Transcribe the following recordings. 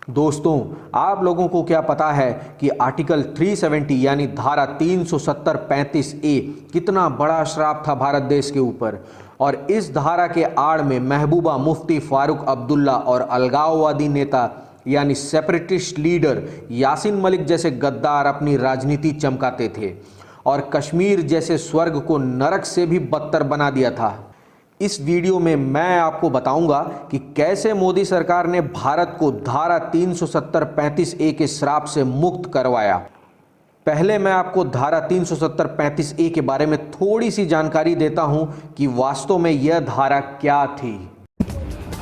दोस्तों, आप लोगों को क्या पता है कि आर्टिकल 370 यानी धारा 370 35 ए कितना बड़ा श्राप था भारत देश के ऊपर। और इस धारा के आड़ में महबूबा मुफ्ती फारूक अब्दुल्ला और अलगाववादी नेता यानी सेपरेटिस्ट लीडर यासीन मलिक जैसे गद्दार अपनी राजनीति चमकाते थे और कश्मीर जैसे स्वर्ग को नरक से भी बदतर बना दिया था। इस वीडियो में मैं आपको बताऊंगा कि कैसे मोदी सरकार ने भारत को धारा 370 35 ए के श्राप से मुक्त करवाया। पहले मैं आपको धारा 370 35 ए के बारे में थोड़ी सी जानकारी देता हूं कि वास्तव में यह धारा क्या थी।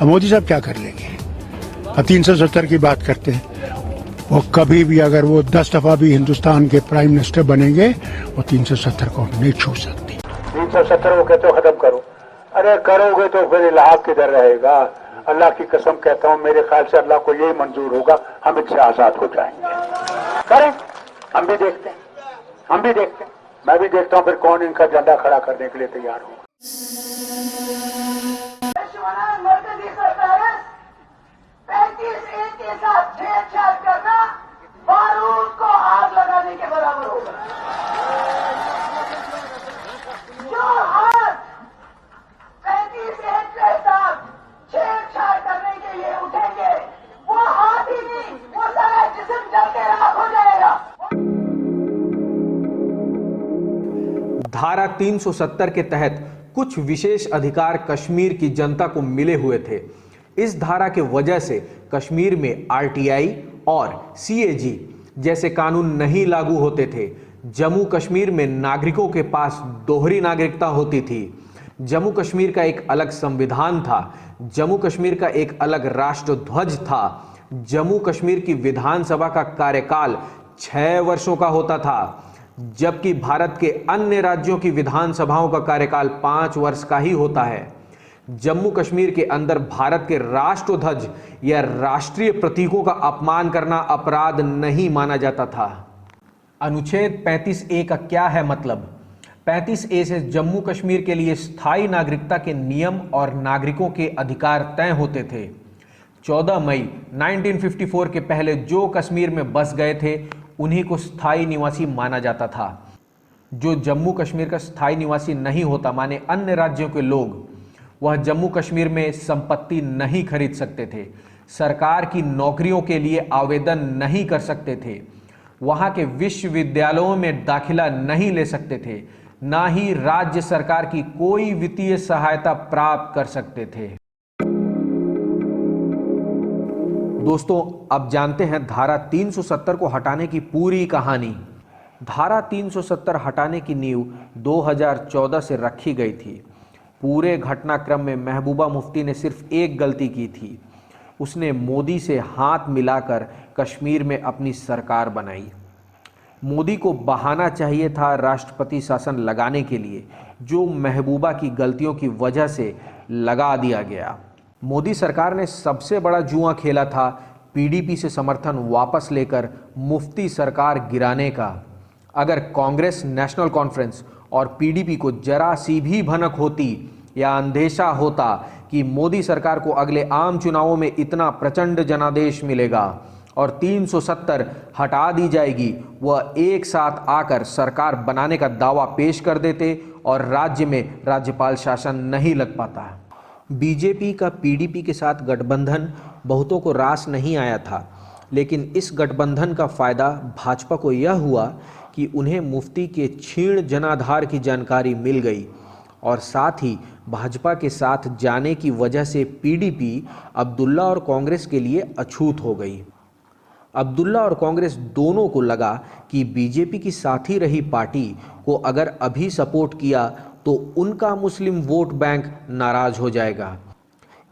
मोदी साहब क्या कर लेंगे? 370 की बात करते हैं, वो कभी भी अगर वो 10 दफा भी हिंदुस्तान के प्राइम मिनिस्टर बनेंगे वो 370 को नहीं छू सकती। 370 वो कहते हो खत्म करो, अरे करोगे तो फिर इलाहा किधर रहेगा? अल्लाह की कसम कहता हूँ, मेरे ख्याल से अल्लाह को यही मंजूर होगा, हम इससे आजाद हो जाएंगे। करें, हम भी देखते हैं, हम भी देखते हैं, मैं भी देखता हूँ फिर कौन इनका झंडा खड़ा करने के लिए तैयार होगा। मरकजी सरकार 35 के साथ छेड़छाड़ करना बारूद को आग लगाने के बराबर होगा। जो हाथ 35 के साथ छेड़छाड़ करने के लिए उठेंगे वो हाथ ही नहीं, वो सारा जिस्म जल के राख हो जाएगा। धारा 370 के तहत कुछ विशेष अधिकार कश्मीर की जनता को मिले हुए थे। इस धारा के वजह से कश्मीर में आरटीआई और सीएजी जैसे कानून नहीं लागू होते थे। जम्मू कश्मीर में नागरिकों के पास दोहरी नागरिकता होती थी। जम्मू कश्मीर का एक अलग संविधान था। जम्मू कश्मीर का एक अलग राष्ट्रध्वज था। जम्मू कश्मीर की विधानसभा का कार्यकाल 6 वर्षों का होता था, जबकि भारत के अन्य राज्यों की विधानसभाओं का कार्यकाल 5 वर्ष का ही होता है। जम्मू कश्मीर के अंदर भारत के राष्ट्रध्वज या राष्ट्रीय प्रतीकों का अपमान करना अपराध नहीं माना जाता था। अनुच्छेद 35 ए का क्या है मतलब? 35 ए से जम्मू कश्मीर के लिए स्थायी नागरिकता के नियम और नागरिकों के अधिकार तय होते थे। 14 मई 1954 के पहले जो कश्मीर में बस गए थे उन्हीं को स्थायी निवासी माना जाता था। जो जम्मू कश्मीर का स्थायी निवासी नहीं होता, माने अन्य राज्यों के लोग, वह जम्मू कश्मीर में संपत्ति नहीं खरीद सकते थे, सरकार की नौकरियों के लिए आवेदन नहीं कर सकते थे, वहां के विश्वविद्यालयों में दाखिला नहीं ले सकते थे, ना ही राज्य सरकार की कोई वित्तीय सहायता प्राप्त कर सकते थे। दोस्तों, अब जानते हैं धारा 370 को हटाने की पूरी कहानी। धारा 370 हटाने की नींव 2014 से रखी गई थी। पूरे घटनाक्रम में महबूबा मुफ्ती ने सिर्फ एक गलती की थी, उसने मोदी से हाथ मिलाकर कश्मीर में अपनी सरकार बनाई। मोदी को बहाना चाहिए था राष्ट्रपति शासन लगाने के लिए, जो महबूबा की गलतियों की वजह से लगा दिया गया। मोदी सरकार ने सबसे बड़ा जुआ खेला था पीडीपी से समर्थन वापस लेकर मुफ्ती सरकार गिराने का। अगर कांग्रेस नेशनल कॉन्फ्रेंस और पीडीपी को जरा सी भी भनक होती या अंदेशा होता कि मोदी सरकार को अगले आम चुनावों में इतना प्रचंड जनादेश मिलेगा और 370 हटा दी जाएगी, वह एक साथ आकर सरकार बनाने का दावा पेश कर देते और राज्य में राज्यपाल शासन नहीं लग पाता। बीजेपी का पीडीपी के साथ गठबंधन बहुतों को रास नहीं आया था, लेकिन इस गठबंधन का फायदा भाजपा को यह हुआ कि उन्हें मुफ्ती के क्षीण जनाधार की जानकारी मिल गई और साथ ही भाजपा के साथ जाने की वजह से पीडीपी अब्दुल्ला और कांग्रेस के लिए अछूत हो गई। अब्दुल्ला और कांग्रेस दोनों को लगा कि बीजेपी की साथी रही पार्टी को अगर अभी सपोर्ट किया तो उनका मुस्लिम वोट बैंक नाराज हो जाएगा।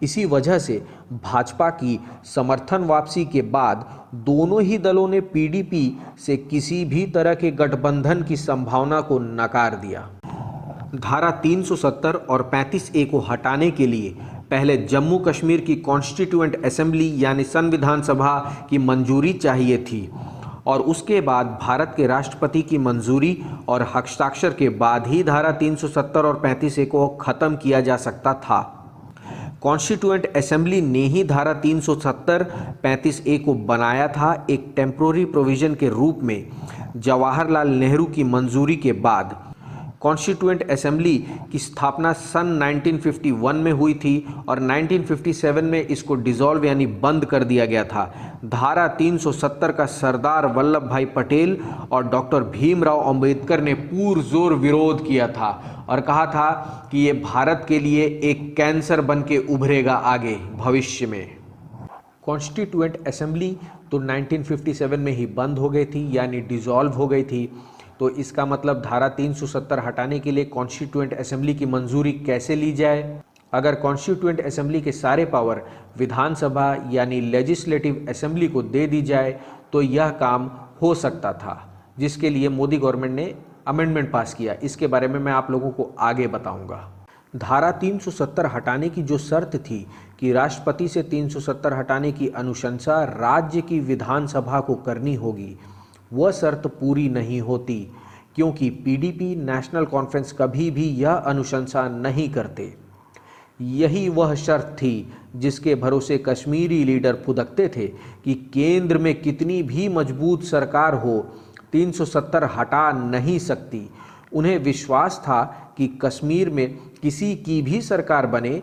इसी वजह से भाजपा की समर्थन वापसी के बाद दोनों ही दलों ने पीडीपी से किसी भी तरह के गठबंधन की संभावना को नकार दिया। धारा 370 और 35 ए को हटाने के लिए पहले जम्मू कश्मीर की कॉन्स्टिट्यूएंट असेंबली यानी संविधान सभा की मंजूरी चाहिए थी और उसके बाद भारत के राष्ट्रपति की मंजूरी और हस्ताक्षर के बाद ही धारा 370 और 35 ए को खत्म किया जा सकता था। कॉन्स्टिट्यूएंट असेंबली ने ही धारा 370 35A को बनाया था एक टेम्पोररी प्रोविजन के रूप में। जवाहरलाल नेहरू की मंजूरी के बाद कॉन्स्टिट्यूएंट असेंबली की स्थापना सन 1951 में हुई थी और 1957 में इसको डिसॉल्व यानी बंद कर दिया गया था। धारा 370 का सरदार वल्लभ भाई पटेल और डॉक्टर भीमराव अंबेडकर ने पुरजोर विरोध किया था और कहा था कि ये भारत के लिए एक कैंसर बन के उभरेगा आगे भविष्य में। कॉन्स्टिट्यूएंट असेंबली तो 1957 में ही बंद हो गई थी यानी डिसॉल्व हो गई थी। तो इसका मतलब धारा 370 हटाने के लिए कॉन्स्टिट्यूएंट असेंबली की मंजूरी कैसे ली जाए? अगर कॉन्स्टिट्यूएंट असेंबली के सारे पावर विधानसभा यानी लेजिस्लेटिव असेंबली को दे दी जाए तो यह काम हो सकता था, जिसके लिए मोदी गवर्नमेंट ने अमेंडमेंट पास किया। इसके बारे में मैं आप लोगों को आगे बताऊंगा। धारा 370 हटाने की जो शर्त थी कि राष्ट्रपति से 370 हटाने की अनुशंसा राज्य की विधानसभा को करनी होगी, वह शर्त पूरी नहीं होती क्योंकि पीडीपी नेशनल कॉन्फ्रेंस कभी भी यह अनुशंसा नहीं करते। यही वह शर्त थी जिसके भरोसे कश्मीरी लीडर फुदकते थे कि केंद्र में कितनी भी मजबूत सरकार हो 370 हटा नहीं सकती। उन्हें विश्वास था कि कश्मीर में किसी की भी सरकार बने,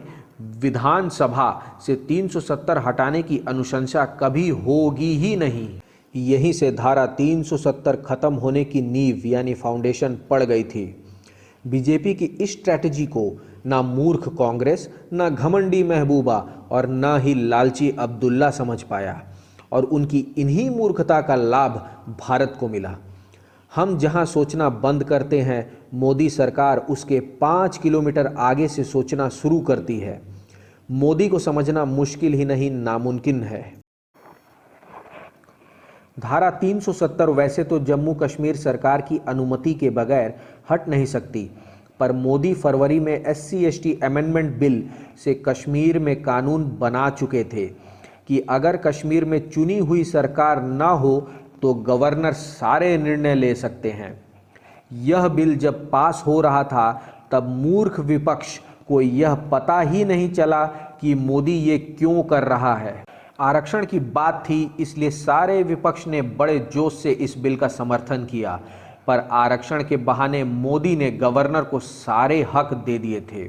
विधानसभा से 370 हटाने की अनुशंसा कभी होगी ही नहीं। यहीं से धारा 370 खत्म होने की नींव यानी फाउंडेशन पड़ गई थी। बीजेपी की इस स्ट्रैटेजी को ना मूर्ख कांग्रेस, ना घमंडी महबूबा और ना ही लालची अब्दुल्ला समझ पाया और उनकी इन्हीं मूर्खता का लाभ भारत को मिला। हम जहां सोचना बंद करते हैं, मोदी सरकार उसके 5 किलोमीटर आगे से सोचना शुरू करती है। मोदी को समझना मुश्किल ही नहीं नामुमकिन है। धारा 370 वैसे तो जम्मू कश्मीर सरकार की अनुमति के बगैर हट नहीं सकती, पर मोदी फरवरी में SC/ST अमेंडमेंट बिल से कश्मीर में कानून बना चुके थे कि अगर कश्मीर में चुनी हुई सरकार ना हो तो गवर्नर सारे निर्णय ले सकते हैं। यह बिल जब पास हो रहा था तब मूर्ख विपक्ष को यह पता ही नहीं चला कि मोदी ये क्यों कर रहा है। आरक्षण की बात थी, इसलिए सारे विपक्ष ने बड़े जोश से इस बिल का समर्थन किया, पर आरक्षण के बहाने मोदी ने गवर्नर को सारे हक दे दिए थे।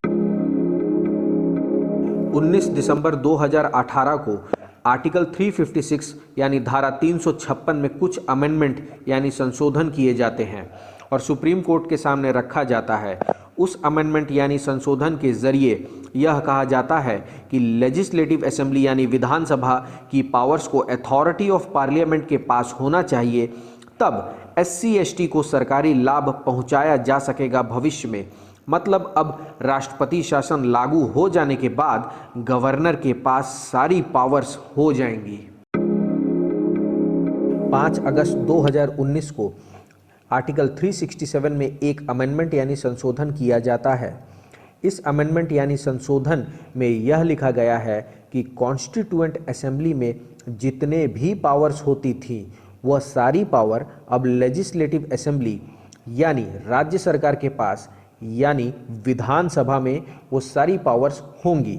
19 दिसंबर 2018 को आर्टिकल 356 यानी धारा 356 में कुछ अमेंडमेंट यानी संशोधन किए जाते हैं और सुप्रीम कोर्ट के सामने रखा जाता है। उस अमेंडमेंट यानी संशोधन के जरिए यह कहा जाता है कि लेजिस्लेटिव असेंबली यानी विधानसभा की पावर्स को अथॉरिटी ऑफ पार्लियामेंट के पास होना चाहिए, तब SC/ST को सरकारी लाभ पहुंचाया जा सकेगा भविष्य में। मतलब अब राष्ट्रपति शासन लागू हो जाने के बाद गवर्नर के पास सारी पावर्स हो जाएंगी। 5 अगस्त 2019 को आर्टिकल 367 में एक अमेंडमेंट यानी संशोधन किया जाता है। इस अमेंडमेंट यानी संशोधन में यह लिखा गया है कि कॉन्स्टिट्यूएंट असेंबली में जितने भी पावर्स होती थी वह सारी पावर अब लेजिस्लेटिव असेंबली यानी राज्य सरकार के पास यानी विधानसभा में वो सारी पावर्स होंगी।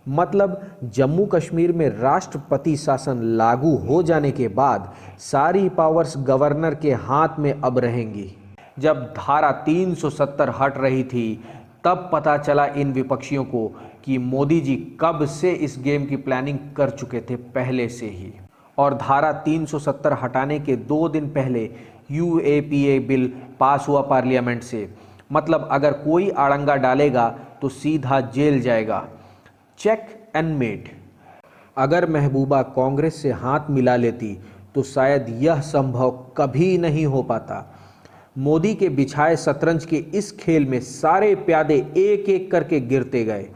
मतलब जम्मू कश्मीर में राष्ट्रपति शासन लागू हो जाने के बाद सारी पावर्स गवर्नर के हाथ में अब रहेंगी। जब धारा 370 हट रही थी तब पता चला इन विपक्षियों को कि मोदी जी कब से इस गेम की प्लानिंग कर चुके थे पहले से ही। और धारा 370 हटाने के 2 दिन पहले UAPA बिल पास हुआ पार्लियामेंट से। मतलब अगर कोई आड़ंगा डालेगा तो सीधा जेल जाएगा। Check and mate. अगर महबूबा कांग्रेस से हाथ मिला लेती तो शायद यह संभव कभी नहीं हो पाता। मोदी के बिछाए शतरंज के इस खेल में सारे प्यादे एक एक करके गिरते गए।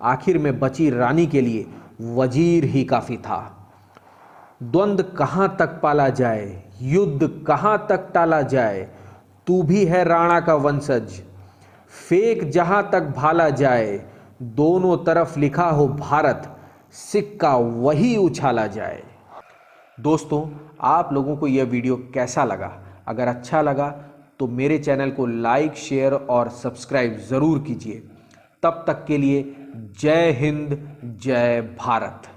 आखिर में बची रानी के लिए वजीर ही काफी था। द्वंद्व कहां तक पाला जाए, युद्ध कहां तक टाला जाए, तू भी है राणा का वंशज, फेक जहां तक भाला जाए, दोनों तरफ लिखा हो भारत, सिक्का वही उछाला जाए। दोस्तों, आप लोगों को यह वीडियो कैसा लगा? अगर अच्छा लगा तो मेरे चैनल को लाइक, शेयर और सब्सक्राइब ज़रूर कीजिए। तब तक के लिए जय हिंद, जय भारत।